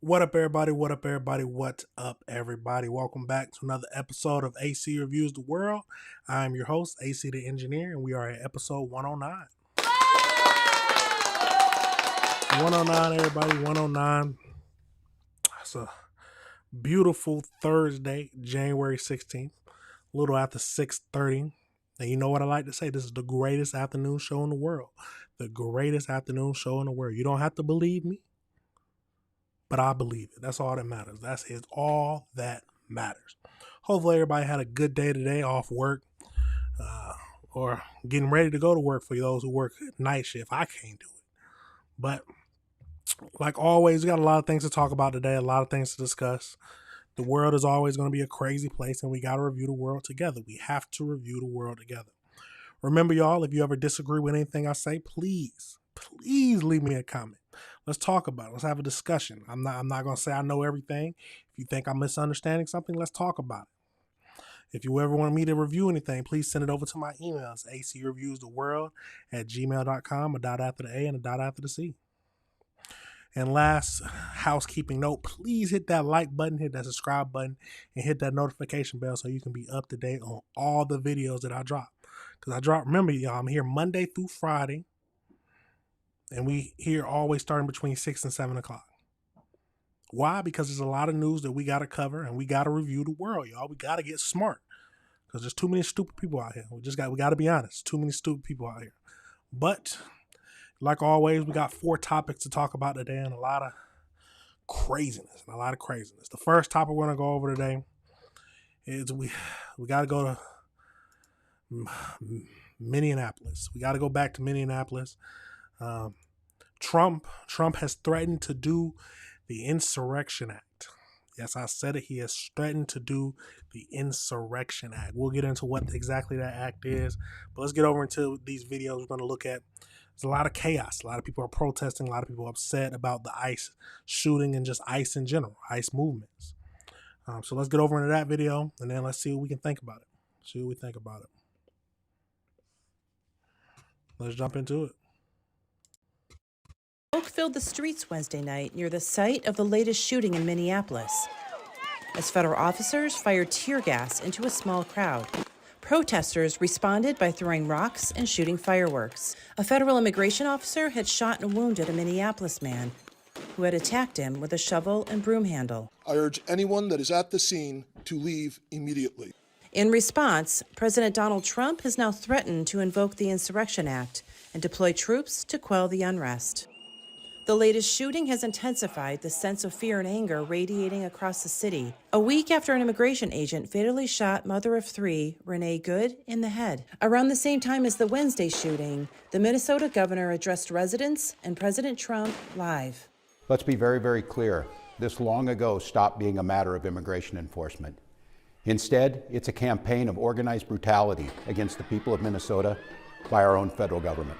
What up, everybody? What up, everybody? What's up, everybody? Welcome back to another episode of AC Reviews the World. I'm your host, AC the Engineer, and we are at episode 109. 109, everybody, 109. It's a beautiful Thursday, January 16th, a little after 6:30. And you know what I like to say? This is the greatest afternoon show in the world. The greatest afternoon show in the world. You don't have to believe me, but I believe it. That's all that matters. That's all that matters. Hopefully everybody had a good day today off work or getting ready to go to work for those who work night shift. I can't do it. But like always, we got a lot of things to talk about today, a lot of things to discuss. The world is always going to be a crazy place, and we got to review the world together. We have to review the world together. Remember, y'all, if you ever disagree with anything I say, please leave me a comment. Let's talk about it. Let's have a discussion. I'm not going to say I know everything. If you think I'm misunderstanding something, let's talk about it. If you ever want me to review anything, please send it over to my emails, acreviewstheworld@gmail.com, a dot after the A and a dot after the C. And last housekeeping note, please hit that like button, hit that subscribe button, and hit that notification bell so you can be up to date on all the videos that I drop. Because remember, y'all, I'm here Monday through Friday. And we here always starting between 6 and 7 o'clock. Why? Because there's a lot of news that we got to cover and we got to review the world, y'all. We got to get smart because there's too many stupid people out here. We got to be honest. Too many stupid people out here. But like always, we got 4 topics to talk about today and a lot of craziness. The first topic we're going to go over today is we got to go to Minneapolis. We got to go back to Minneapolis. Trump has threatened to do the Insurrection Act. Yes, I said it. He has threatened to do the Insurrection Act. We'll get into what exactly that act is, but let's get over into these videos we're going to look at. There's a lot of chaos. A lot of people are protesting. A lot of people are upset about the ICE shooting and just ICE in general, ICE movements. So let's get over into that video, and then let's see what we can think about it. Let's jump into it. Smoke filled the streets Wednesday night near the site of the latest shooting in Minneapolis, as federal officers fired tear gas into a small crowd. Protesters responded by throwing rocks and shooting fireworks. A federal immigration officer had shot and wounded a Minneapolis man who had attacked him with a shovel and broom handle. I urge anyone that is at the scene to leave immediately. In response, President Donald Trump has now threatened to invoke the Insurrection Act and deploy troops to quell the unrest. The latest shooting has intensified the sense of fear and anger radiating across the city, a week after an immigration agent fatally shot mother of 3, Renee Good, in the head. Around the same time as the Wednesday shooting, the Minnesota governor addressed residents and President Trump live. Let's be very, very clear. This long ago stopped being a matter of immigration enforcement. Instead, it's a campaign of organized brutality against the people of Minnesota by our own federal government.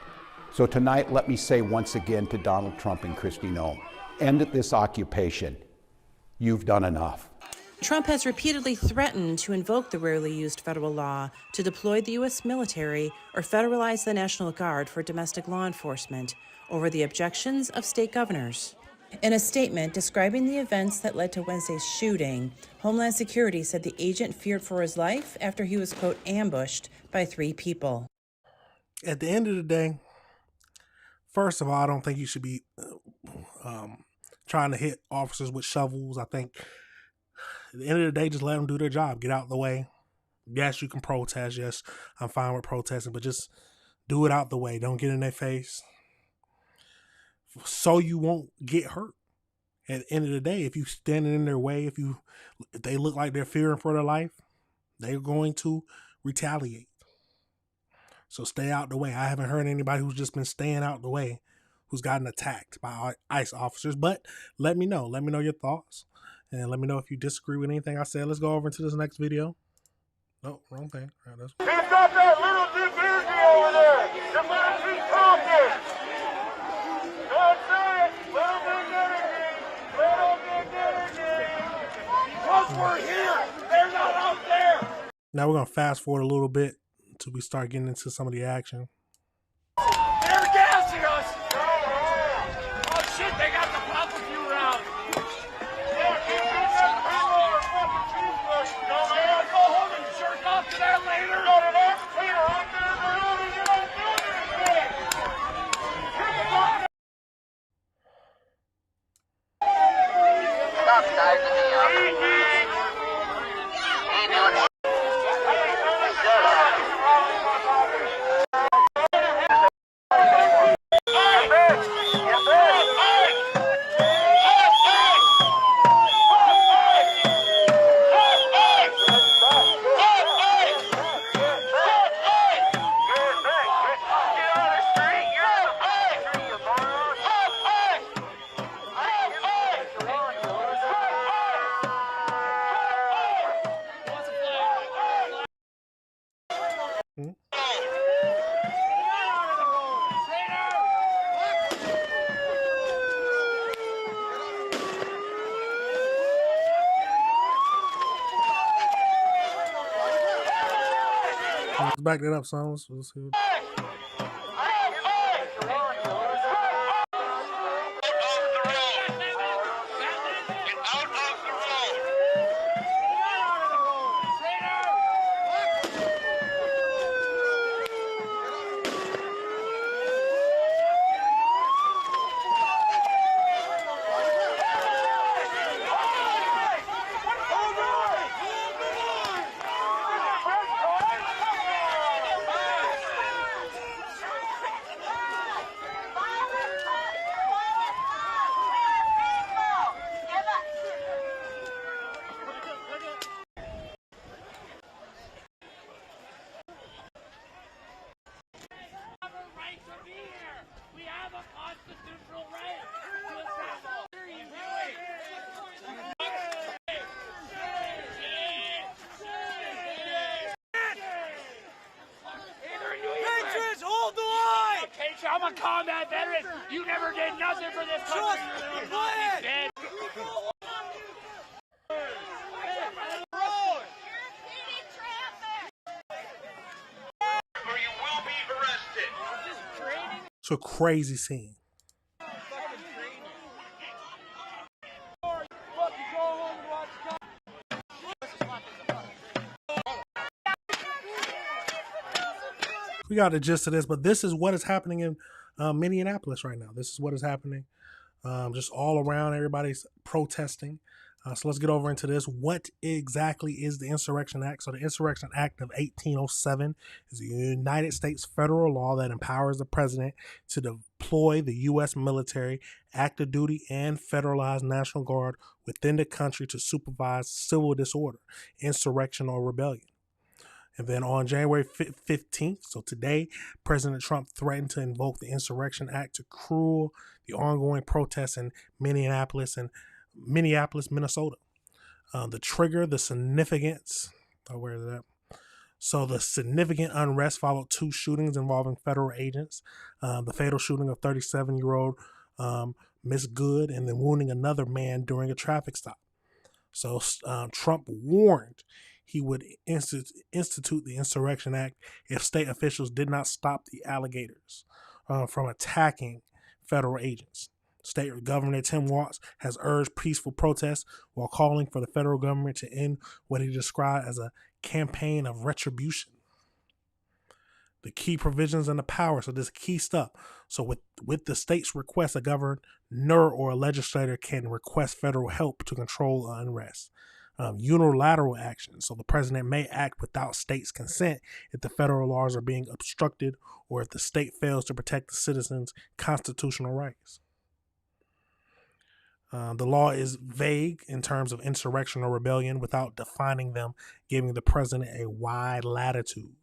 So tonight, let me say once again to Donald Trump and Kristi Noem, end this occupation. You've done enough. Trump has repeatedly threatened to invoke the rarely used federal law to deploy the U.S. military or federalize the National Guard for domestic law enforcement over the objections of state governors. In a statement describing the events that led to Wednesday's shooting, Homeland Security said the agent feared for his life after he was, quote, ambushed by 3 people. At the end of the day, first of all, I don't think you should be trying to hit officers with shovels. I think at the end of the day, just let them do their job. Get out the way. Yes, you can protest. Yes, I'm fine with protesting, but just do it out the way. Don't get in their face so you won't get hurt. At the end of the day, if you standing in their way, if they look like they're fearing for their life, they're going to retaliate. So stay out the way. I haven't heard anybody who's just been staying out the way who's gotten attacked by ICE officers. But let me know. Let me know your thoughts. And let me know if you disagree with anything I said. Let's go over into this next video. Oh, wrong thing. All right, He's got that little Duke energy over there. Just let him keep talking. Don't say it. Little Duke energy. Little Duke energy. Because we're here. They're not out there. Now we're going to fast forward a little bit until we start getting into some of the action. They're gassing us. Oh shit, they got the pop a few rounds. Let's back that up, son. Let's see what... I'm a combat veteran. You never did nothing for this country. Dead. Or you will be arrested. It's a crazy scene. We got the gist of this, but this is what is happening in Minneapolis right now. This is what is happening just all around. Everybody's protesting. So let's get over into this. What exactly is the Insurrection Act? So the Insurrection Act of 1807 is a United States federal law that empowers the president to deploy the U.S. military, active duty, and federalized National Guard within the country to supervise civil disorder, insurrection, or rebellion. And then on January 15th, so today, President Trump threatened to invoke the Insurrection Act to quell the ongoing protests in Minneapolis, Minnesota. The trigger, the significance, where is that? So the significant unrest followed two shootings involving federal agents. The fatal shooting of 37-year-old Miss Good, and then wounding another man during a traffic stop. So Trump warned he would institute the Insurrection Act if state officials did not stop the alligators from attacking federal agents. State Governor Tim Walz has urged peaceful protests while calling for the federal government to end what he described as a campaign of retribution. The key provisions and the power, so this key stuff. So with the state's request, a governor or a legislator can request federal help to control unrest. Unilateral action. So the president may act without states' consent if the federal laws are being obstructed or if the state fails to protect the citizens' constitutional rights. The law is vague in terms of insurrection or rebellion without defining them, giving the president a wide latitude.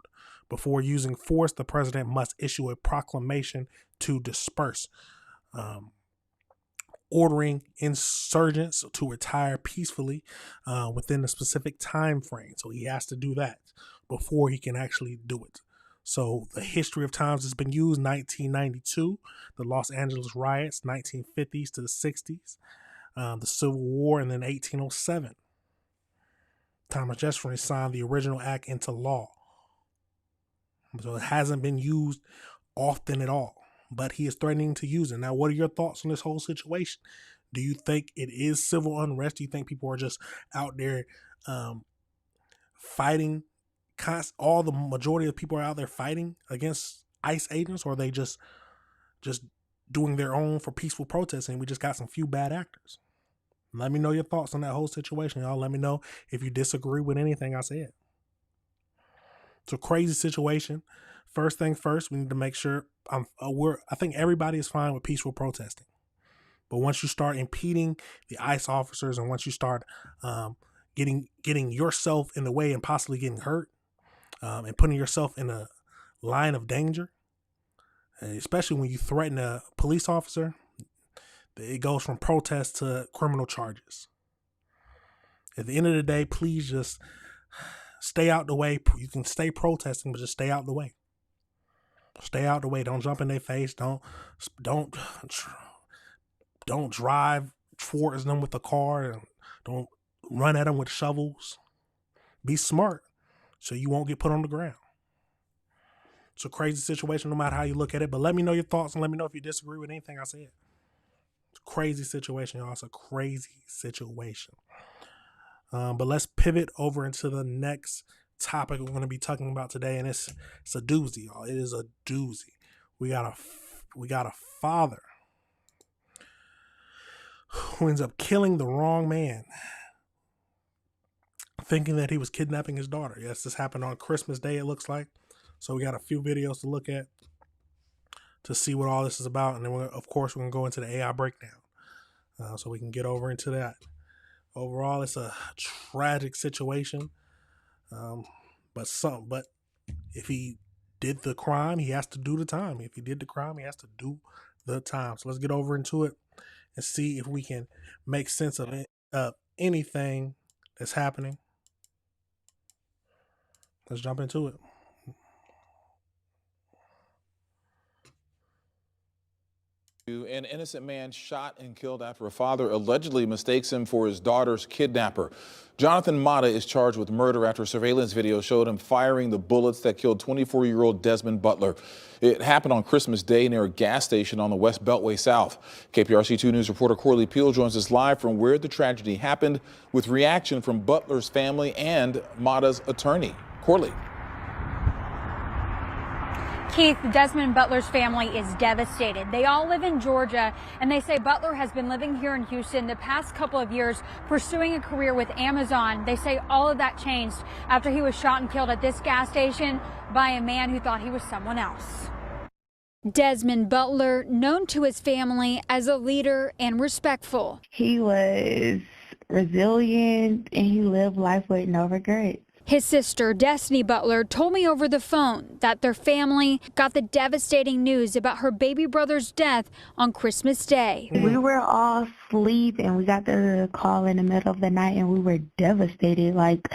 Before using force, the president must issue a proclamation to disperse, ordering insurgents to retire peacefully within a specific time frame. So he has to do that before he can actually do it. So the history of times has been used: 1992, the Los Angeles riots, 1950s to the 60s, the Civil War, and then 1807. Thomas Jefferson signed the original act into law. So it hasn't been used often at all, but he is threatening to use it. Now, what are your thoughts on this whole situation? Do you think it is civil unrest? Do you think people are just out there fighting? All the majority of people are out there fighting against ICE agents, or are they just doing their own for peaceful protesting? We just got some few bad actors. Let me know your thoughts on that whole situation, y'all. Let me know if you disagree with anything I said. It's a crazy situation. First thing first, we need to make sure I think everybody is fine with peaceful protesting. But once you start impeding the ICE officers, and once you start getting yourself in the way and possibly getting hurt, and putting yourself in a line of danger, especially when you threaten a police officer, it goes from protest to criminal charges. At the end of the day, please just stay out the way. You can stay protesting, but just stay out the way. Stay out the way. Don't jump in their face. Don't drive towards them with the car. And don't run at them with shovels. Be smart so you won't get put on the ground. It's a crazy situation no matter how you look at it. But let me know your thoughts and let me know if you disagree with anything I said. It's a crazy situation, y'all. It's a crazy situation. But let's pivot over into the next topic we're going to be talking about today, and it's a doozy, y'all. It is a doozy. We got a father who ends up killing the wrong man, thinking that he was kidnapping his daughter. Yes, this happened on Christmas Day, it looks like. So we got a few videos to look at to see what all this is about, and then of course we're going to go into the AI breakdown, so we can get over into that. Overall, it's a tragic situation. But if he did the crime, he has to do the time. If he did the crime, he has to do the time. So let's get over into it and see if we can make sense of it, anything that's happening. Let's jump into it. An innocent man shot and killed after a father allegedly mistakes him for his daughter's kidnapper. Jonathan Mata is charged with murder after surveillance video showed him firing the bullets that killed 24-year-old Desmond Butler. It happened on Christmas Day near a gas station on the West Beltway South. KPRC2 News reporter Corley Peel joins us live from where the tragedy happened with reaction from Butler's family and Mata's attorney. Corley. Keith, Desmond Butler's family is devastated. They all live in Georgia, and they say Butler has been living here in Houston the past couple of years, pursuing a career with Amazon. They say all of that changed after he was shot and killed at this gas station by a man who thought he was someone else. Desmond Butler, known to his family as a leader and respectful. He was resilient, and he lived life with no regrets. His sister, Destiny Butler, told me over the phone that their family got the devastating news about her baby brother's death on Christmas Day. We were all asleep, and we got the call in the middle of the night, and we were devastated. Like,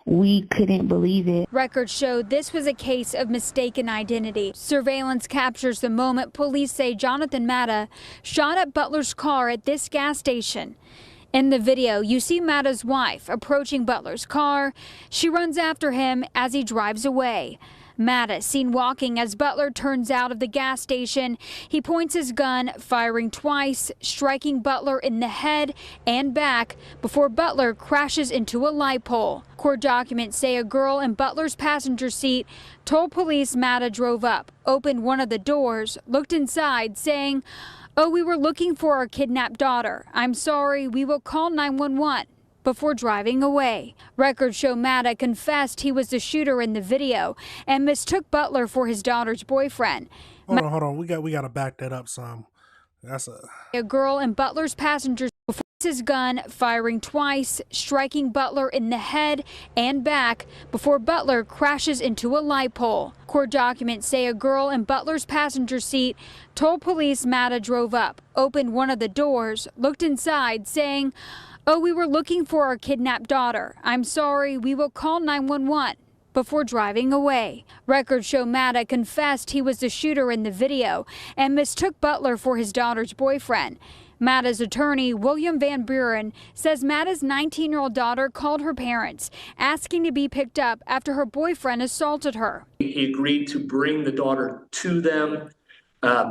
we couldn't believe it. Records showed this was a case of mistaken identity. Surveillance captures the moment police say Jonathan Mata shot at Butler's car at this gas station. In the video, you see Mata's wife approaching Butler's car. She runs after him as he drives away. Mata seen walking as Butler turns out of the gas station. He points his gun, firing twice, striking Butler in the head and back before Butler crashes into a light pole. Court documents say a girl in Butler's passenger seat told police Mata drove up, opened one of the doors, looked inside, saying, "Oh, we were looking for our kidnapped daughter. I'm sorry, we will call 911, before driving away. Records show Mata confessed he was the shooter in the video and mistook Butler for his daughter's boyfriend. Hold on. We got to back that up some. That's a girl in Butler's passenger before his gun, firing twice, striking Butler in the head and back before Butler crashes into a light pole. Court documents say a girl in Butler's passenger seat told police Mata drove up, opened one of the doors, looked inside, saying, "Oh, we were looking for our kidnapped daughter. I'm sorry, we will call 911, before driving away. Records show Mata confessed he was the shooter in the video and mistook Butler for his daughter's boyfriend. Mata's attorney, William Van Buren, says Mata's 19-year-old daughter called her parents, asking to be picked up after her boyfriend assaulted her. He agreed to bring the daughter to them,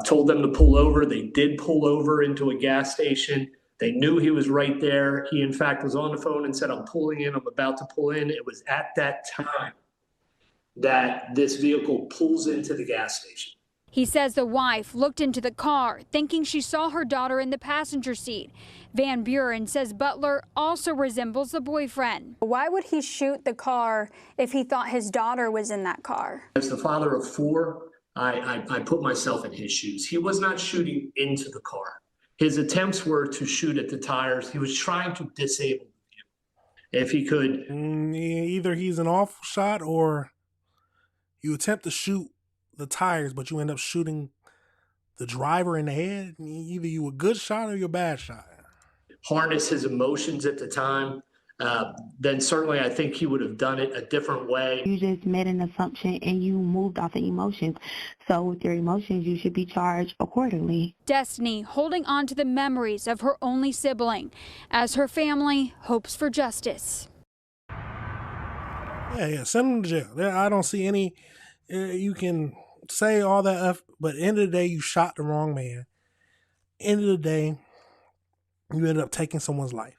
told them to pull over. They did pull over into a gas station. They knew he was right there. He, in fact, was on the phone and said, "I'm pulling in, I'm about to pull in." It was at that time that this vehicle pulls into the gas station. He says the wife looked into the car thinking she saw her daughter in the passenger seat. Van Buren says Butler also resembles the boyfriend. Why would he shoot the car if he thought his daughter was in that car? As the father of four, I put myself in his shoes. He was not shooting into the car. His attempts were to shoot at the tires. He was trying to disable the vehicle. If he could. Either he's an awful shot or you attempt to shoot the tires, but you end up shooting the driver in the head. Either you a good shot or you're a bad shot. Harness his emotions at the time, then certainly I think he would have done it a different way. You just made an assumption and you moved off the emotions. So with your emotions, you should be charged accordingly. Destiny holding on to the memories of her only sibling as her family hopes for justice. Yeah, send him to jail. I don't see any, you can say all that, but end of the day, you shot the wrong man. End of the day, you ended up taking someone's life.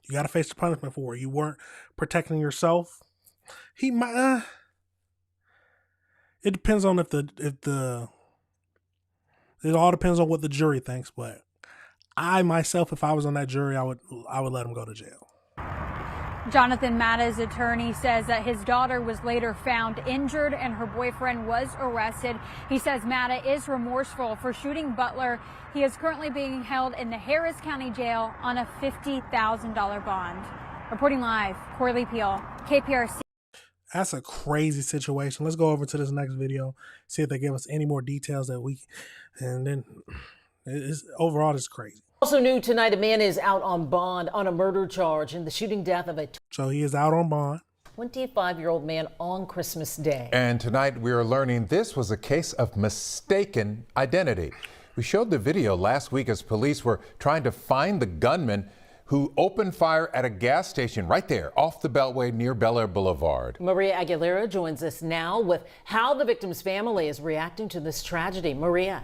You got to face the punishment for it. You weren't protecting yourself. He might. It depends on it all depends on what the jury thinks. But I myself, if I was on that jury, I would let him go to jail. Jonathan Matta's attorney says that his daughter was later found injured and her boyfriend was arrested. He says Matta is remorseful for shooting Butler. He is currently being held in the Harris County Jail on a $50,000 bond. Reporting live, Corley Peel, KPRC. That's a crazy situation. Let's go over to this next video, see if they give us any more details and then overall it's crazy. Also new tonight, a man is out on bond on a murder charge in the shooting death of a So he is out on bond. 25-year-old man on Christmas Day. And tonight we are learning this was a case of mistaken identity. We showed the video last week as police were trying to find the gunman who opened fire at a gas station right there off the Beltway near Bel Air Boulevard. Maria Aguilera joins us now with how the victim's family is reacting to this tragedy. Maria.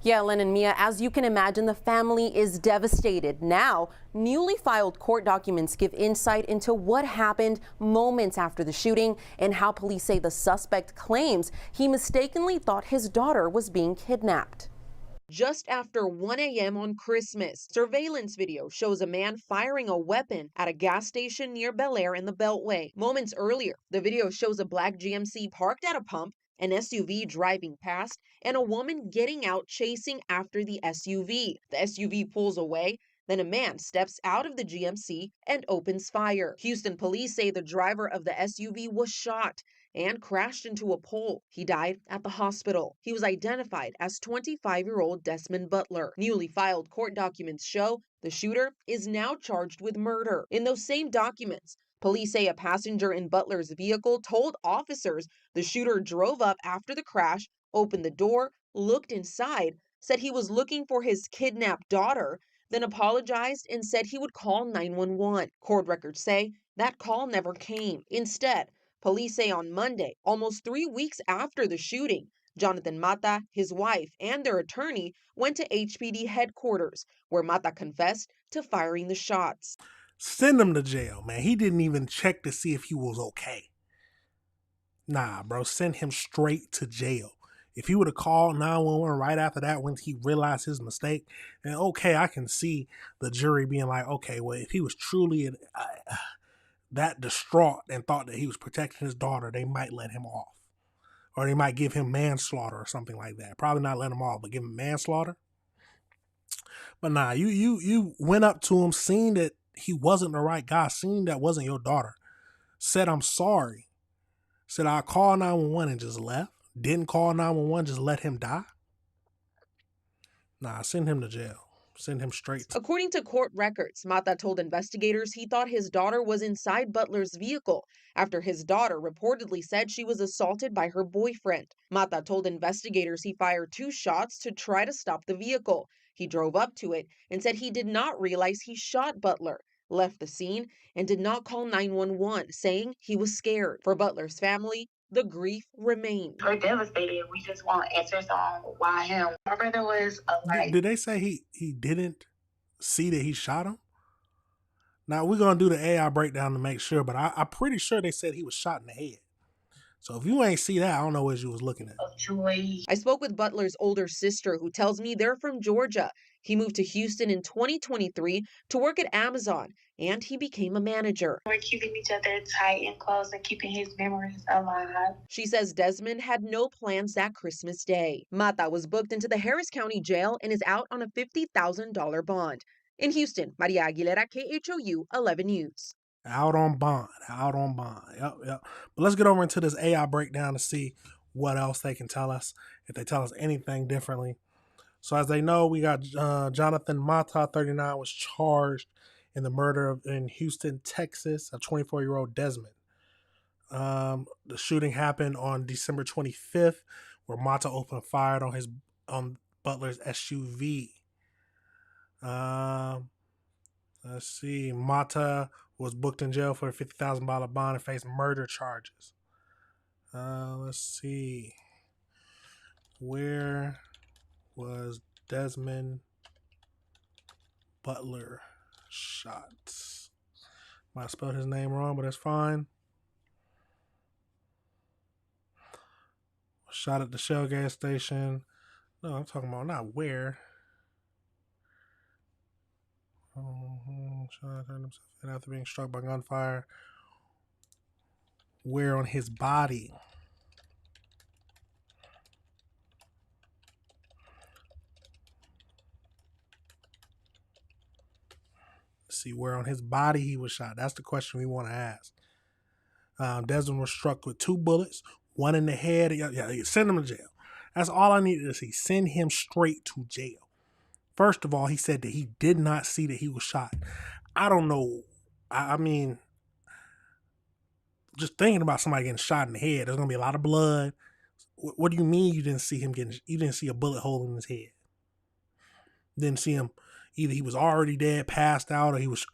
Yeah, Len and Mia, as you can imagine, the family is devastated. Now, newly filed court documents give insight into what happened moments after the shooting and how police say the suspect claims he mistakenly thought his daughter was being kidnapped. Just after 1 a.m. on Christmas, surveillance video shows a man firing a weapon at a gas station near Bel Air in the Beltway. Moments earlier, the video shows a black GMC parked at a pump, an SUV driving past, and a woman getting out chasing after the SUV. The SUV pulls away, then a man steps out of the GMC and opens fire. Houston police say the driver of the SUV was shot and crashed into a pole. He died at the hospital. He was identified as 25-year-old Desmond Butler. Newly filed court documents show the shooter is now charged with murder. In those same documents, police say a passenger in Butler's vehicle told officers the shooter drove up after the crash, opened the door, looked inside, said he was looking for his kidnapped daughter, then apologized and said he would call 911. Court records say that call never came. Instead, police say on Monday, almost 3 weeks after the shooting, Jonathan Mata, his wife, and their attorney went to HPD headquarters, where Mata confessed to firing the shots. Send him to jail, man. He didn't even check to see if he was okay. Nah, bro, send him straight to jail. If he would have called 911 right after that when he realized his mistake, then okay, I can see the jury being like, okay, well, if he was truly that distraught and thought that he was protecting his daughter, they might let him off. Or they might give him manslaughter or something like that. Probably not let him off, but give him manslaughter. But nah, you went up to him, seen that he wasn't the right guy, seen that wasn't your daughter, said, I'm sorry, said, I'll call 911 and just left. Didn't call 911, just let him die. Nah, send him to jail. Send him straight. According to court records, Mata told investigators he thought his daughter was inside Butler's vehicle after his daughter reportedly said she was assaulted by her boyfriend. Mata told investigators he fired 2 shots to try to stop the vehicle. He drove up to it and said he did not realize he shot Butler, left the scene, and did not call 911, saying he was scared. For Butler's family, the grief remained. We're devastated. We just want answers on why him. My brother was alive. Did they say he didn't see that he shot him? Now, we're going to do the AI breakdown to make sure, but I'm pretty sure they said he was shot in the head. So if you ain't see that, I don't know what you was looking at. Of joy. I spoke with Butler's older sister, who tells me they're from Georgia. He moved to Houston in 2023 to work at Amazon, and he became a manager. We're keeping each other tight and close and keeping his memories alive. She says Desmond had no plans that Christmas Day. Mata was booked into the Harris County Jail and is out on a $50,000 bond. In Houston, Maria Aguilera, KHOU 11 News. Out on bond. Yep. But let's get over into this AI breakdown to see what else they can tell us, if they tell us anything differently. So as they know, we got Jonathan Mata, 39, was charged in the murder in Houston, Texas, of 24-year-old Desmond. The shooting happened on December 25th, where Mata opened fire on Butler's SUV. Let's see. Mata was booked in jail for a $50,000 bond and faced murder charges. Let's see. Where was Desmond Butler shot? Might have spelled his name wrong, but that's fine. Shot at the Shell gas station. No, I'm talking about not where. Shot himself after being struck by gunfire. Where on his body? Let's see where on his body he was shot. That's the question we want to ask. Desmond was struck with 2 bullets, one in the head. Yeah, send him to jail. That's all I needed to see. Send him straight to jail. First of all, he said that he did not see that he was shot. I don't know. I mean, just thinking about somebody getting shot in the head, there's gonna be a lot of blood. What do you mean you didn't see him you didn't see a bullet hole in his head? Didn't see him. Either he was already dead, passed out, or he was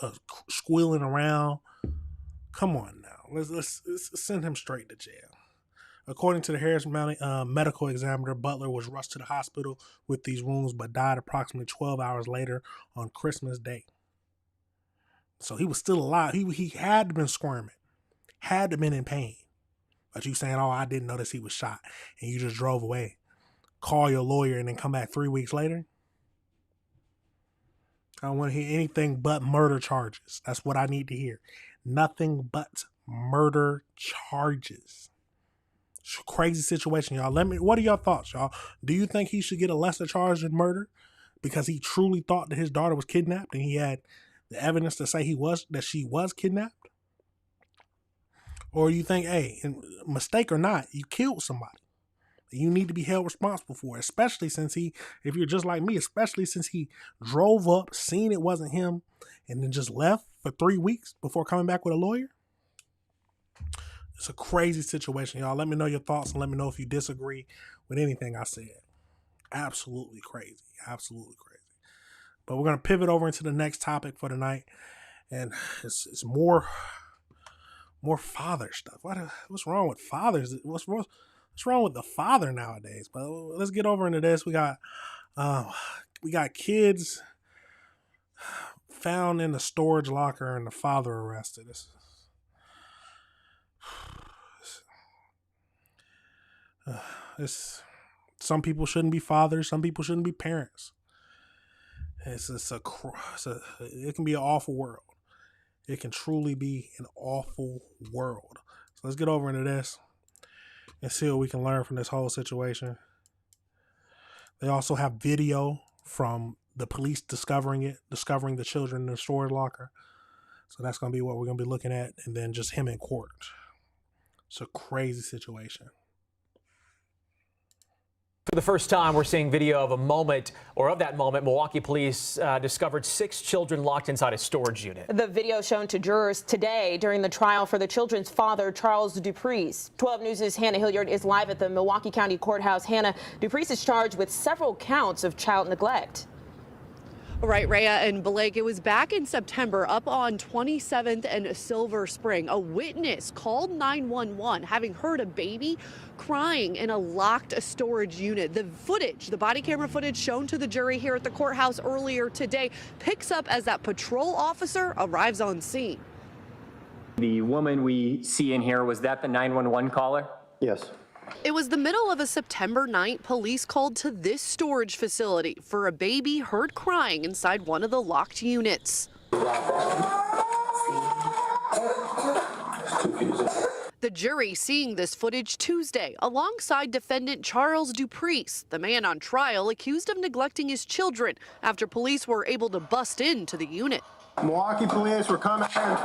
squealing around. Come on now. Let's send him straight to jail. According to the Harris County medical examiner, Butler was rushed to the hospital with these wounds, but died approximately 12 hours later on Christmas Day. So he was still alive. He had to have been squirming, had to have been in pain. But you saying, oh, I didn't notice he was shot, and you just drove away. Call your lawyer and then come back 3 weeks later? I don't want to hear anything but murder charges. That's what I need to hear. Nothing but murder charges. It's a crazy situation, y'all. What are your thoughts, y'all? Do you think he should get a lesser charge than murder because he truly thought that his daughter was kidnapped and he had the evidence to say that she was kidnapped? Or you think, hey, mistake or not, you killed somebody. You need to be held responsible for it, especially since if you're just like me, especially since he drove up, seen it wasn't him, and then just left for 3 weeks before coming back with a lawyer? It's a crazy situation, y'all. Let me know your thoughts and let me know if you disagree with anything I said. Absolutely crazy. Absolutely crazy. But we're going to pivot over into the next topic for tonight. And it's more father stuff. What's wrong with fathers? What's wrong with the father nowadays? But let's get over into this. We got kids found in the storage locker and the father arrested. Some people shouldn't be fathers. Some people shouldn't be parents. It can be an awful world. It can truly be an awful world. So let's get over into this and see what we can learn from this whole situation. They also have video from the police discovering the children in the storage locker. So that's going to be what we're going to be looking at. And then just him in court. It's a crazy situation. For the first time, we're seeing video of that moment, Milwaukee police discovered 6 children locked inside a storage unit. The video shown to jurors today during the trial for the children's father, Charles Dupreece. 12 News' Hannah Hilliard is live at the Milwaukee County Courthouse. Hannah, Dupreece is charged with several counts of child neglect. Right, Rhea and Blake, it was back in September up on 27th and Silver Spring. A witness called 911 having heard a baby crying in a locked storage unit. The body camera footage shown to the jury here at the courthouse earlier today picks up as that patrol officer arrives on scene. The woman we see in here, was that the 911 caller? Yes. It was the middle of a September night. Police called to this storage facility for a baby heard crying inside one of the locked units. The jury seeing this footage Tuesday alongside defendant Charles Duprice, the man on trial accused of neglecting his children after police were able to bust into the unit. Milwaukee police were coming in.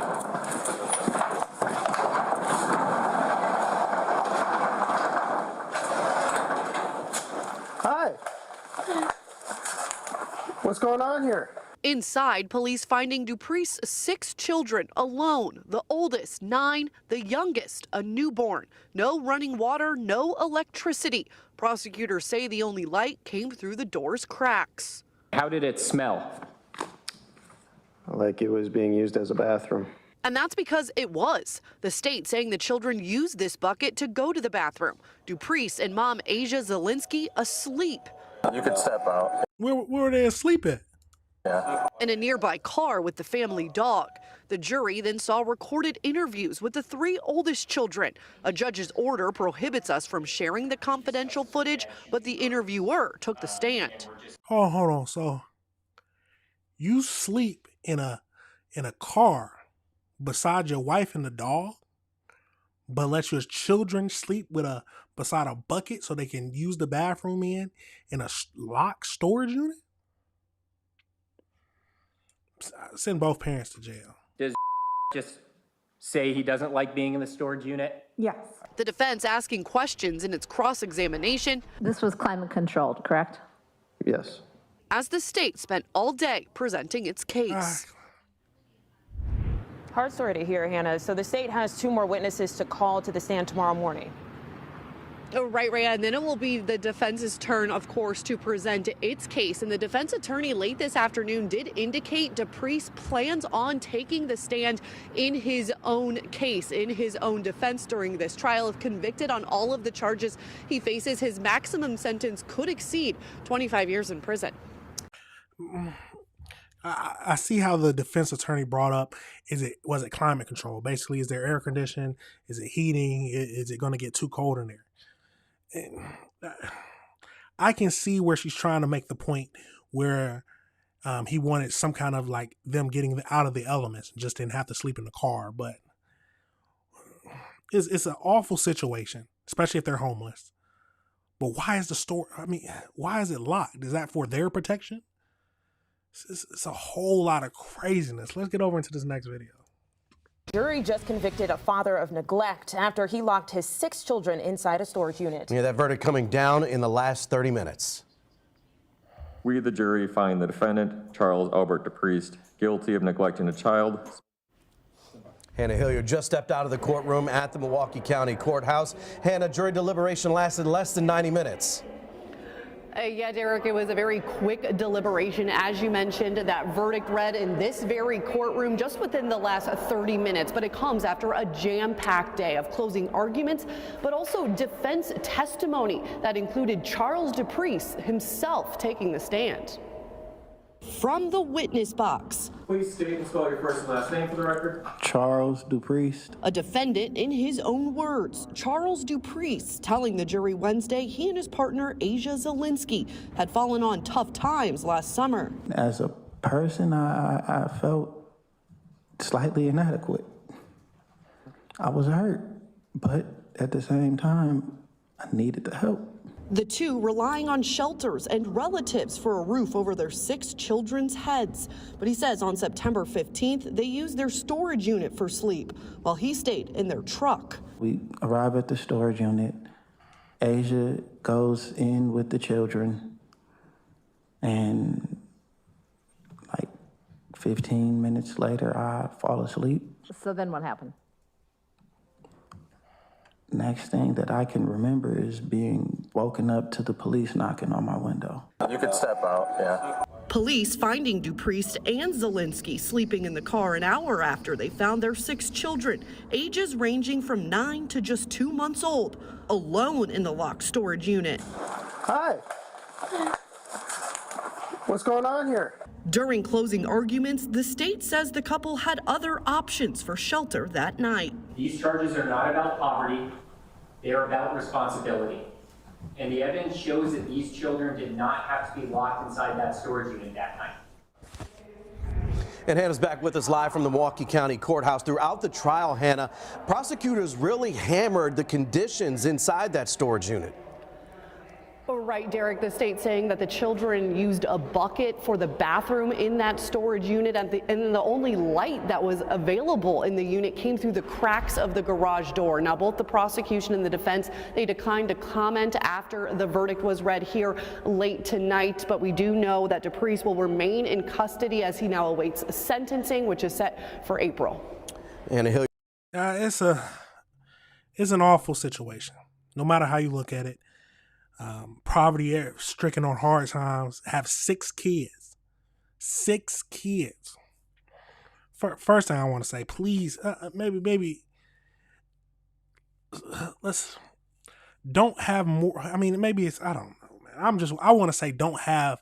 Hi. What's going on here? Inside, police finding Duprice 6 children alone, the oldest 9, the youngest a newborn. No running water, no electricity. Prosecutors say the only light came through the door's cracks. How did it smell? Like it was being used as a bathroom. And that's because it was. The state saying the children used this bucket to go to the bathroom. Duprice and mom Asia Zielinski asleep. You could step out. Where were they asleep at? Yeah. In a nearby car with the family dog. The jury then saw recorded interviews with the 3 oldest children. A judge's order prohibits us from sharing the confidential footage, but the interviewer took the stand. Oh, hold on. So you sleep in a car beside your wife and the dog, but let your children sleep beside a bucket so they can use the bathroom in a locked storage unit? Send both parents to jail. Does just say he doesn't like being in the storage unit? Yes. The defense asking questions in its cross-examination. This was climate controlled, correct? Yes. As the state spent all day presenting its case. Hard story to hear, Hannah. So the state has 2 more witnesses to call to the stand tomorrow morning. Oh, right, Rhea. And then it will be the defense's turn, of course, to present its case. And the defense attorney late this afternoon did indicate Duprice plans on taking the stand in his own case, in his own defense during this trial. If convicted on all of the charges he faces, his maximum sentence could exceed 25 years in prison. I see how the defense attorney brought up, was it climate control? Basically, is there air conditioning? Is it heating? Is it going to get too cold in there? I can see where she's trying to make the point where he wanted some kind of like them getting out of the elements and just didn't have to sleep in the car. But it's an awful situation, especially if they're homeless. But why is the store? I mean, why is it locked? Is that for their protection? It's a whole lot of craziness. Let's get over into this next video. Jury just convicted a father of neglect after he locked his 6 children inside a storage unit. Yeah, that verdict coming down in the last 30 minutes. We, the jury, find the defendant, Charles Albert Duprice, guilty of neglecting a child. Hannah Hilliard just stepped out of the courtroom at the Milwaukee County Courthouse. Hannah, jury deliberation lasted less than 90 minutes. Yeah, Derek, it was a very quick deliberation. As you mentioned, that verdict read in this very courtroom just within the last 30 minutes. But it comes after a jam-packed day of closing arguments, but also defense testimony that included Charles Duprice himself taking the stand. From the witness box. Please state and spell your first and last name for the record. Charles Duprice. A defendant in his own words, Charles Duprice, telling the jury Wednesday he and his partner Asia Zielinski had fallen on tough times last summer. As a person, I felt slightly inadequate. I was hurt, but at the same time, I needed the help. The two relying on shelters and relatives for a roof over their 6 children's heads. But he says on September 15th, they used their storage unit for sleep while he stayed in their truck. We arrive at the storage unit. Asia goes in with the children, and like 15 minutes later, I fall asleep. So then what happened? Next thing that I can remember is being woken up to the police knocking on my window. You could step out, yeah. Police finding Duprice and Zielinski sleeping in the car an hour after they found their 6 children, ages ranging from 9 to just 2 months old, alone in the locked storage unit. Hi. What's going on here? During closing arguments, the state says the couple had other options for shelter that night. These charges are not about poverty. They are about responsibility. And the evidence shows that these children did not have to be locked inside that storage unit that night. And Hannah's back with us live from the Milwaukee County Courthouse. Throughout the trial, Hannah, prosecutors really hammered the conditions inside that storage unit. Right, Derek, the state saying that the children used a bucket for the bathroom in that storage unit, and the only light that was available in the unit came through the cracks of the garage door. Now, both the prosecution and the defense, they declined to comment after the verdict was read here late tonight, but we do know that DePriest will remain in custody as he now awaits sentencing, which is set for April. Anna Hill. It's an awful situation, no matter how you look at it. Poverty stricken on hard times, have 6 kids. 6 kids. First thing I want to say, please, maybe let's don't have more. I mean, maybe it's, I don't know, man. I want to say don't have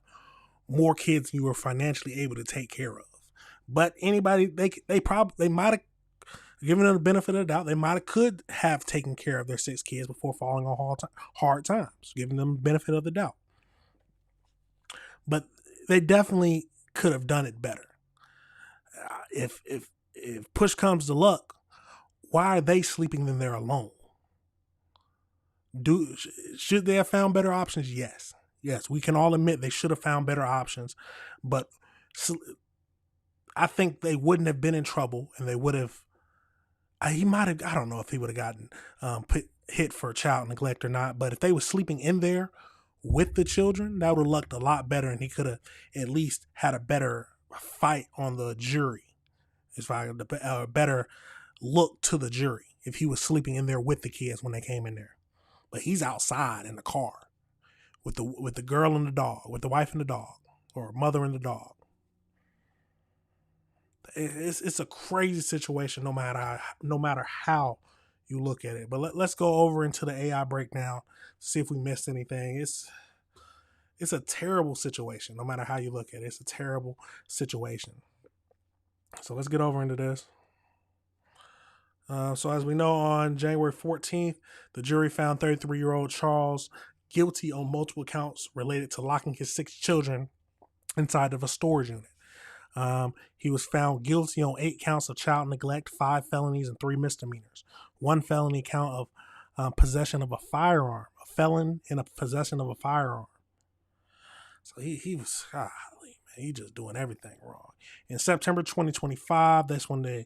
more kids than you are financially able to take care of. But anybody, they might have given them the benefit of the doubt. They could have taken care of their 6 kids before falling on hard times, giving them the benefit of the doubt. But they definitely could have done it better. If push comes to luck, why are they sleeping when they're alone? Should they have found better options? Yes. Yes, we can all admit they should have found better options. But I think they wouldn't have been in trouble, and they would have. He might have, I don't know if he would have gotten hit for child neglect or not, but if they were sleeping in there with the children, that would have looked a lot better, and he could have at least had a better fight on the jury. It's like a better look to the jury if he was sleeping in there with the kids when they came in there. But he's outside in the car with the girl and the dog, with the wife and the dog, or mother and the dog. It's a crazy situation no matter how you look at it. But let's go over into the AI breakdown, see if we missed anything. It's a terrible situation no matter how you look at it. It's a terrible situation. So let's get over into this. So as we know, on January 14th, the jury found 33-year-old Charles guilty on multiple counts related to locking his 6 children inside of a storage unit. He was found guilty on 8 counts of child neglect, 5 felonies, and 3 misdemeanors. 1 felony count of possession of a firearm, a felon in a possession of a firearm. So he was, golly, man, he just doing everything wrong. In September 2025, that's when the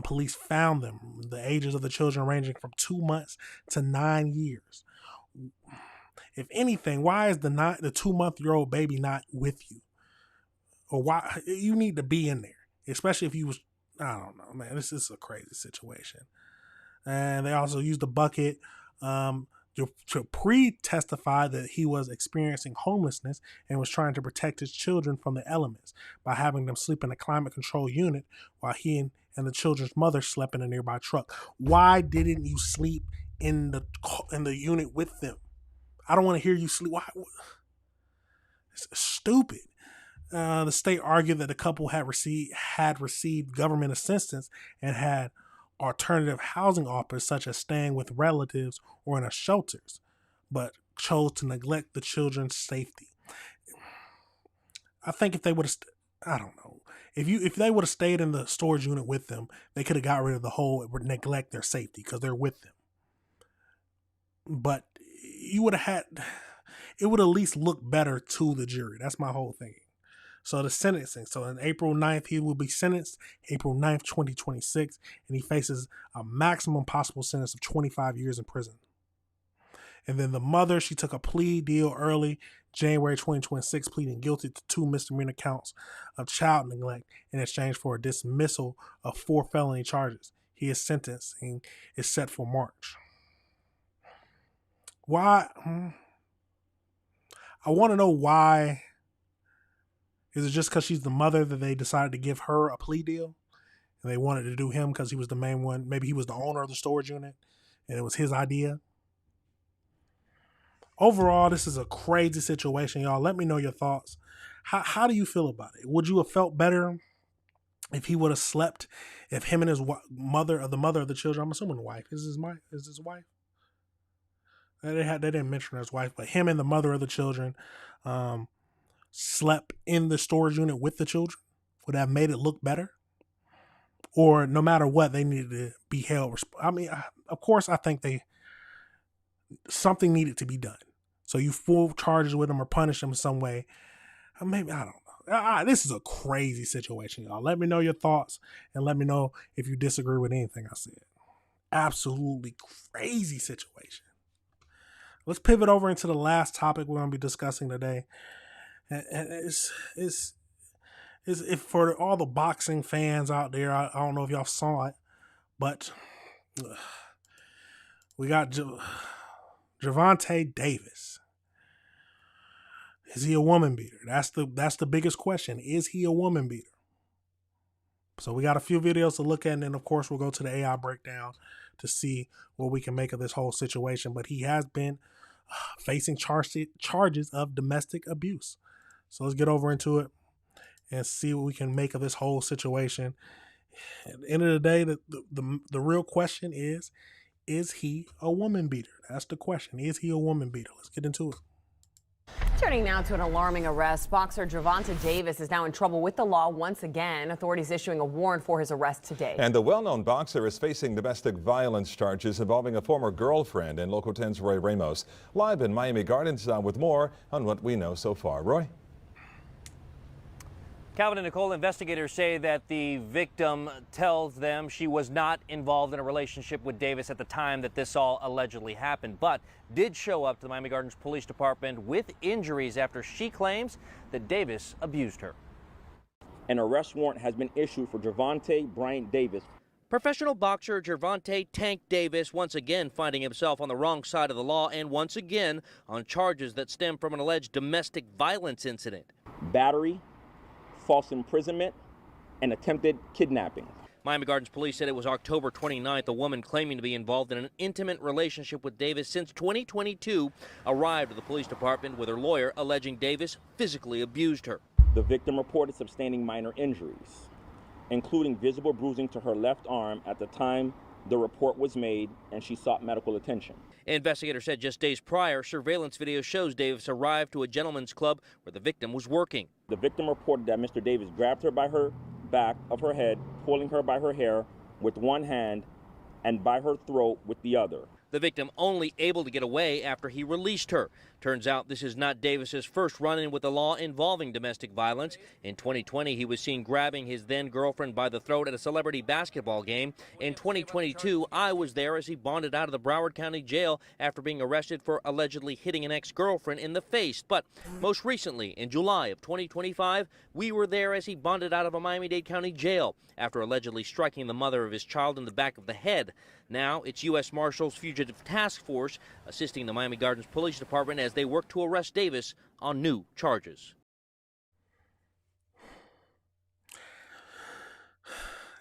police found them. The ages of the children ranging from 2 months to 9 years. If anything, why is the 2-month-old baby not with you? Or why you need to be in there, especially if you was, I don't know, man, this is a crazy situation. And they also used a bucket to pre-testify that he was experiencing homelessness and was trying to protect his children from the elements by having them sleep in a climate control unit while he and the children's mother slept in a nearby truck. Why didn't you sleep in the unit with them? I don't want to hear you sleep. Why? It's stupid. The state argued that the couple had received government assistance and had alternative housing offers, such as staying with relatives or in a shelters, but chose to neglect the children's safety. I think if they would have, I don't know, if they would have stayed in the storage unit with them, they could have got rid of the whole neglect their safety because they're with them. But you would have had, it would at least look better to the jury. That's my whole thing. So the sentencing. So on April 9th, he will be sentenced, April 9th, 2026, and he faces a maximum possible sentence of 25 years in prison. And then the mother, she took a plea deal early, January 2026, pleading guilty to 2 misdemeanor counts of child neglect in exchange for a dismissal of 4 felony charges. His sentencing is set for March. Why? I want to know why. Is it just because she's the mother that they decided to give her a plea deal? And they wanted to do him because he was the main one. Maybe he was the owner of the storage unit and it was his idea. Overall, this is a crazy situation, y'all. Let me know your thoughts. How do you feel about it? Would you have felt better if he would have slept, if him and his mother, or the mother of the children, I'm assuming the wife, is his wife? They didn't mention his wife, but him and the mother of the children slept in the storage unit with the children. Would have made it look better? Or no matter what, they needed to be held. I mean, of course, I think something needed to be done. So you full charges with them or punish them in some way. Maybe, I don't know. This is a crazy situation, y'all. Let me know your thoughts and let me know if you disagree with anything I said. Absolutely crazy situation. Let's pivot over into the last topic we're going to be discussing today. And it's if for all the boxing fans out there, I don't know if y'all saw it, but we got Gervonta Davis. Is he a woman beater? That's the biggest question. Is he a woman beater? So we got a few videos to look at, and then of course we'll go to the AI breakdown to see what we can make of this whole situation. But he has been facing charges of domestic abuse. So let's get over into it and see what we can make of this whole situation. At the end of the day, the real question is he a woman beater? That's the question. Is he a woman beater? Let's get into it. Turning now to an alarming arrest. Boxer Gervonta Davis is now in trouble with the law once again. Authorities issuing a warrant for his arrest today. And the well-known boxer is facing domestic violence charges involving a former girlfriend. And Local 10's Roy Ramos live in Miami Gardens with more on what we know so far. Roy? Calvin and Nicole, investigators say that the victim tells them she was not involved in a relationship with Davis at the time that this all allegedly happened, but did show up to the Miami Gardens Police Department with injuries after she claims that Davis abused her. An arrest warrant has been issued for Gervonta Bryant Davis. Professional boxer Gervonta "Tank" Davis once again finding himself on the wrong side of the law and once again on charges that stem from an alleged domestic violence incident. Battery, false imprisonment, and attempted kidnapping. Miami Gardens police said it was October 29th. A woman claiming to be involved in an intimate relationship with Davis since 2022 arrived at the police department with her lawyer alleging Davis physically abused her. The victim reported sustaining minor injuries, including visible bruising to her left arm at the time the report was made, and she sought medical attention. Investigators said just days prior, surveillance video shows Davis arrived to a gentleman's club where the victim was working. The victim reported that Mr. Davis grabbed her by her back of her head, pulling her by her hair with one hand and by her throat with the other. The victim only able to get away after he released her. Turns out this is not Davis's first run-in with the law involving domestic violence. In 2020, he was seen grabbing his then-girlfriend by the throat at a celebrity basketball game. In 2022, I was there as he bonded out of the Broward County Jail after being arrested for allegedly hitting an ex-girlfriend in the face. But most recently, in July of 2025, we were there as he bonded out of a Miami-Dade County jail after allegedly striking the mother of his child in the back of the head. Now it's U.S. Marshals Fugitive Task Force assisting the Miami Gardens Police Department as they work to arrest Davis on new charges.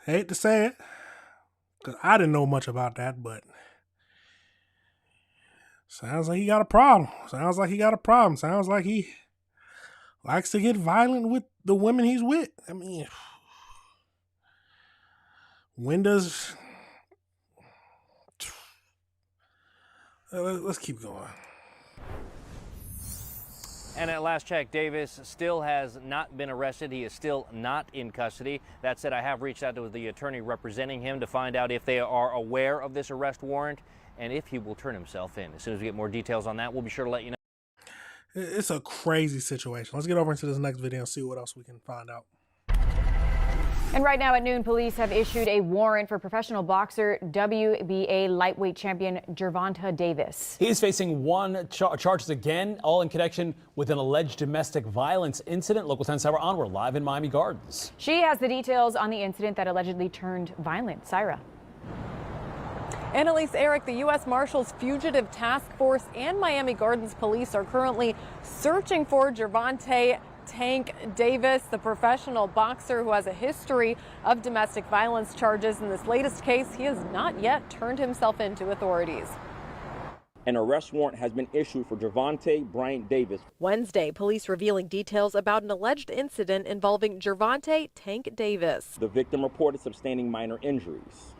I hate to say it, because I didn't know much about that, but sounds like he got a problem. Sounds like he likes to get violent with the women he's with. I mean, when does... Let's keep going. And at last check, Davis still has not been arrested. He is still not in custody. That said, I have reached out to the attorney representing him to find out if they are aware of this arrest warrant and if he will turn himself in. As soon as we get more details on that, we'll be sure to let you know. It's a crazy situation. Let's get over into this next video and see what else we can find out. And right now at noon, police have issued a warrant for professional boxer WBA lightweight champion Gervonta Davis. He is facing charges again, all in connection with an alleged domestic violence incident. Local 10 Syra on. We're live in Miami Gardens. She has the details on the incident that allegedly turned violent. Syra. Annalise, Eric, the U.S. Marshals Fugitive Task Force and Miami Gardens Police are currently searching for Gervonta "Tank" Davis, the professional boxer who has a history of domestic violence charges. In this latest case, he has not yet turned himself in to authorities. An arrest warrant has been issued for Gervonta Bryant Davis. Wednesday, police revealing details about an alleged incident involving Gervonta "Tank" Davis. The victim reported sustaining minor injuries,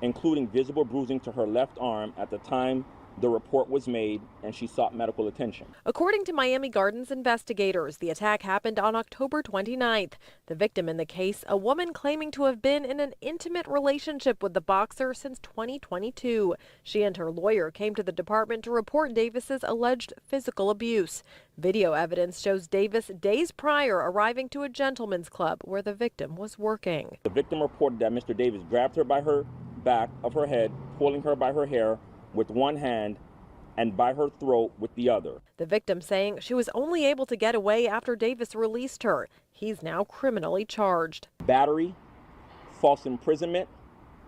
including visible bruising to her left arm at the time the report was made, and she sought medical attention. According to Miami Gardens investigators, the attack happened on October 29th. The victim in the case, a woman claiming to have been in an intimate relationship with the boxer since 2022. She and her lawyer came to the department to report Davis's alleged physical abuse. Video evidence shows Davis days prior arriving to a gentleman's club where the victim was working. The victim reported that Mr. Davis grabbed her by her back of her head, pulling her by her hair with one hand and by her throat with the other. The victim saying she was only able to get away after Davis released her. He's now criminally charged. Battery, false imprisonment,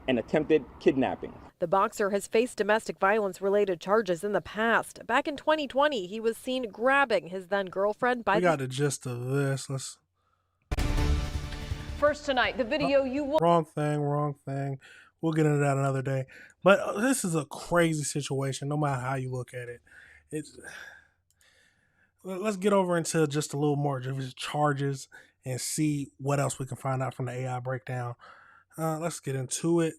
and attempted kidnapping. The boxer has faced domestic violence-related charges in the past. Back in 2020, he was seen grabbing his then-girlfriend by We got the gist of this. Let's. First tonight, the video you will. Wrong thing. We'll get into that another day. But this is a crazy situation, no matter how you look at it. Let's get over into just a little more of his charges and see what else we can find out from the AI breakdown. Let's get into it.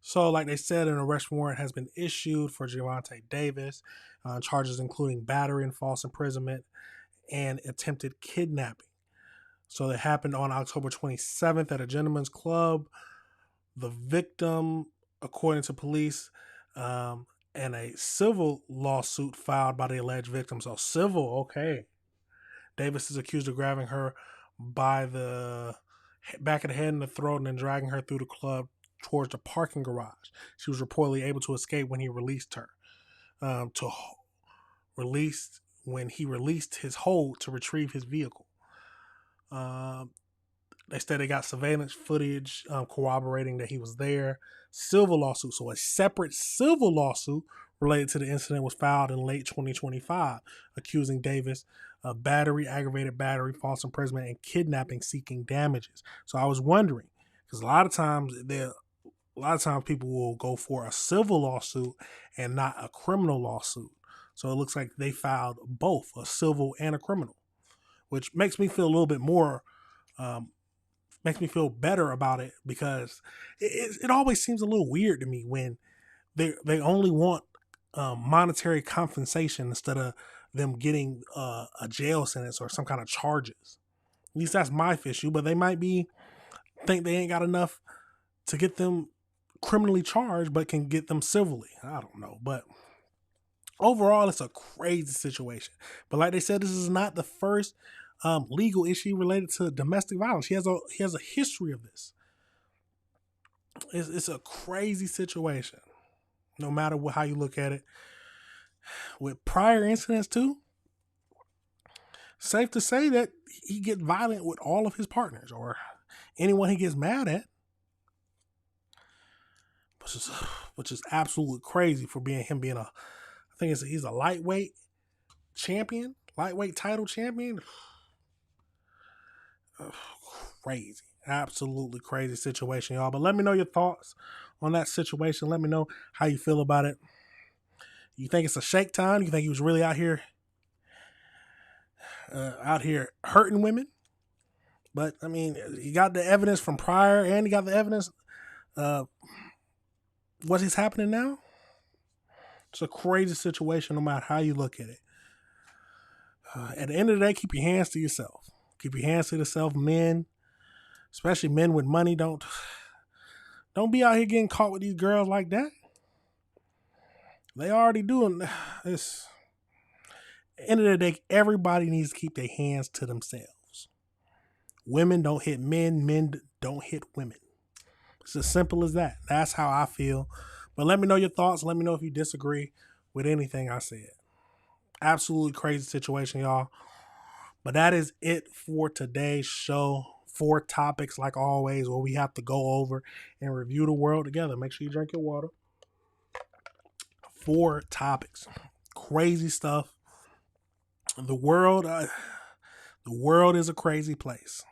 So, like they said, an arrest warrant has been issued for Gervonta Davis. Charges including battery and false imprisonment and attempted kidnapping. So, it happened on October 27th at a gentleman's club. The victim, according to police, and a civil lawsuit filed by the alleged victim. So civil, okay. Davis is accused of grabbing her by the back of the head and the throat and then dragging her through the club towards the parking garage. She was reportedly able to escape when he released her. When he released his hold to retrieve his vehicle. They said they got surveillance footage corroborating that he was there. Civil lawsuit. So a separate civil lawsuit related to the incident was filed in late 2025, accusing Davis of battery, aggravated battery, false imprisonment, and kidnapping seeking damages. So I was wondering, because a lot of times people will go for a civil lawsuit and not a criminal lawsuit. So it looks like they filed both, a civil and a criminal, which makes me feel a little bit more makes me feel better about it, because it always seems a little weird to me when they only want monetary compensation instead of them getting a jail sentence or some kind of charges. At least that's my issue, but they might think they ain't got enough to get them criminally charged, but can get them civilly. I don't know, but overall, it's a crazy situation. But like they said, this is not the first legal issue related to domestic violence. He has a history of this. It's a crazy situation, no matter how you look at it. With prior incidents too, safe to say that he gets violent with all of his partners or anyone he gets mad at, which is absolutely crazy for him being I think he's a lightweight champion, lightweight title champion. Crazy, absolutely crazy situation, y'all. But let me know your thoughts on that situation. Let me know how you feel about it. You think it's a shake time? You think he was really out here hurting women? But I mean, you got the evidence from prior, and you got the evidence what is happening now. It's a crazy situation, no matter how you look at it. At the end of the day, keep your hands to yourself. Keep your hands to yourself, men, especially men with money. Don't be out here getting caught with these girls like that. They already doing this. At the end of the day, everybody needs to keep their hands to themselves. Women don't hit men. Men don't hit women. It's as simple as that. That's how I feel. But let me know your thoughts. Let me know if you disagree with anything I said. Absolutely crazy situation, y'all. But that is it for today's show. 4 topics, like always, where we have to go over and review the world together. Make sure you drink your water. 4 topics. Crazy stuff. The world is a crazy place.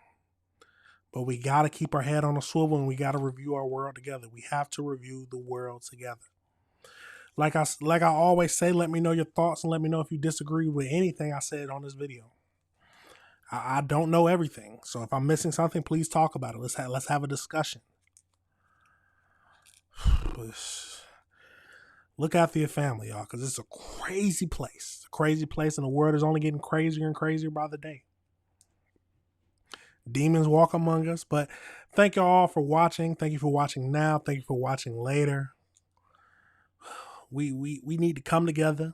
But we got to keep our head on a swivel, and we got to review our world together. We have to review the world together. Like I always say, let me know your thoughts and let me know if you disagree with anything I said on this video. I don't know everything, so if I'm missing something, please talk about it. Let's have a discussion. Look after your family, y'all, because it's a crazy place. It's a crazy place, and the world is only getting crazier and crazier by the day. Demons walk among us, but thank y'all all for watching. Thank you for watching now. Thank you for watching later. We need to come together,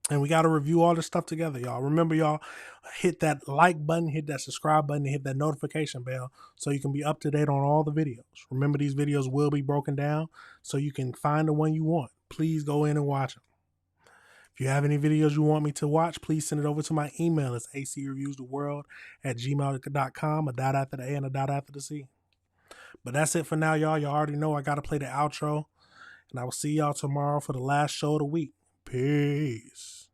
and we got to review all this stuff together, y'all. Remember, y'all, hit that like button, hit that subscribe button, and hit that notification bell so you can be up to date on all the videos. Remember, these videos will be broken down so you can find the one you want. Please go in and watch them. If you have any videos you want me to watch, please send it over to my email. It's acreviewstheworld@gmail.com, a dot after the A and a dot after the C. But that's it for now, y'all. Y'all already know I got to play the outro. And I will see y'all tomorrow for the last show of the week. Peace.